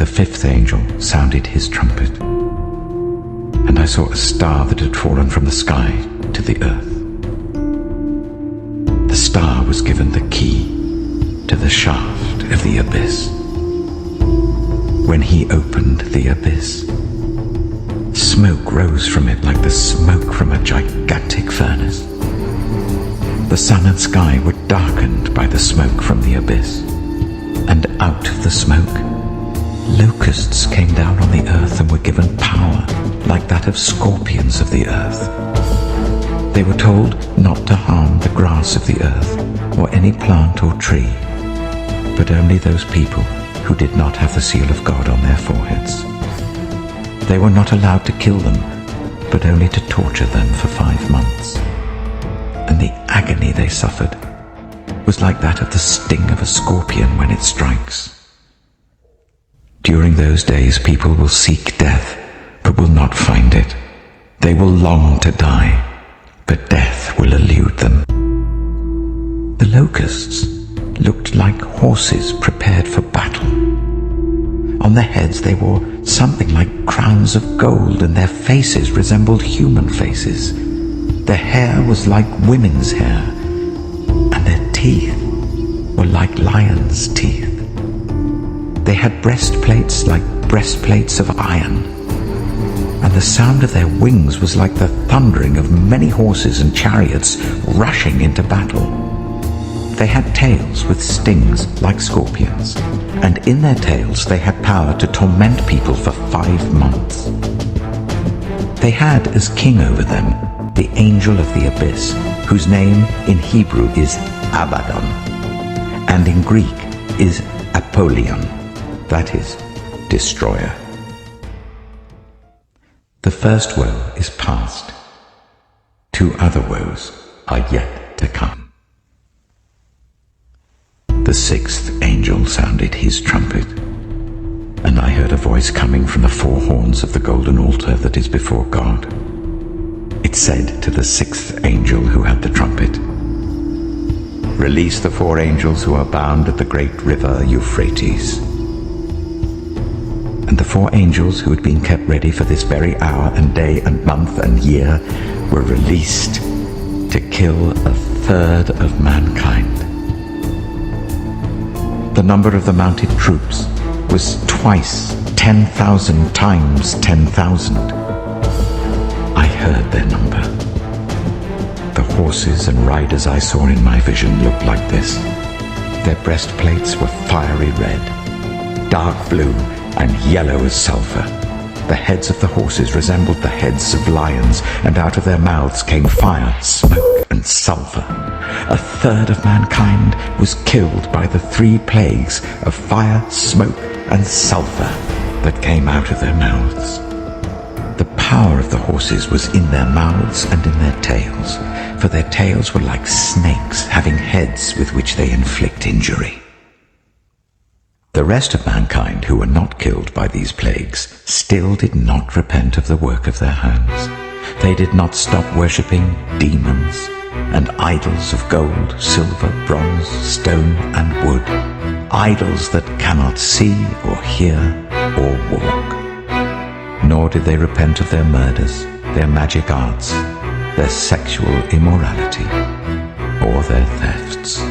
the fifth angel sounded his trumpet, and I saw a star that had fallen from the sky to the earth. The star was given the key to the shaft of the abyss. When he opened the abyss, smoke rose from it like the smoke from a gigantic furnace. The sun and sky were darkened by the smoke from the abyss, and out of the smoke, locusts came down on the earth and were given power like that of scorpions of the earth. They were told not to harm the grass of the earth or any plant or tree, but only those people who did not have the seal of God on their foreheads. They were not allowed to kill them, but only to torture them for 5 months. And the agony they suffered was like that of the sting of a scorpion when it strikes. During those days people will seek death, but will not find it. They will long to die, but death will elude them. The locusts looked like horses prepared for battle. On their heads they wore something like crowns of gold, and their faces resembled human faces. Their hair was like women's hair, and their teeth were like lions' teeth. They had breastplates like breastplates of iron, and the sound of their wings was like the thundering of many horses and chariots rushing into battle. They had tails with stings like scorpions, and in their tails they had power to torment people for 5 months. They had as king over them the angel of the abyss, whose name in Hebrew is Abaddon, and in Greek is Apollyon, that is, destroyer. The first woe is past. 2 other woes are yet to come. The sixth angel sounded his trumpet, and I heard a voice coming from the 4 horns of the golden altar that is before God. It said to the 6th angel who had the trumpet, "Release the 4 angels who are bound at the great river Euphrates." And the 4 angels who had been kept ready for this very hour and day and month and year were released to kill 1/3 of mankind. The number of the mounted troops was twice 10,000 times 10,000. I heard their number. The horses and riders I saw in my vision looked like this. Their breastplates were fiery red, dark blue, and yellow as sulfur. The heads of the horses resembled the heads of lions, and out of their mouths came fire, smoke, and sulfur. 1/3 of mankind was killed by the 3 plagues of fire, smoke, and sulfur that came out of their mouths. The power of the horses was in their mouths and in their tails, for their tails were like snakes having heads with which they inflict injury. The rest of mankind who were not killed by these plagues still did not repent of the work of their hands. They did not stop worshipping demons and idols of gold, silver, bronze, stone, and wood, idols that cannot see or hear or walk. Nor did they repent of their murders, their magic arts, their sexual immorality, or their thefts.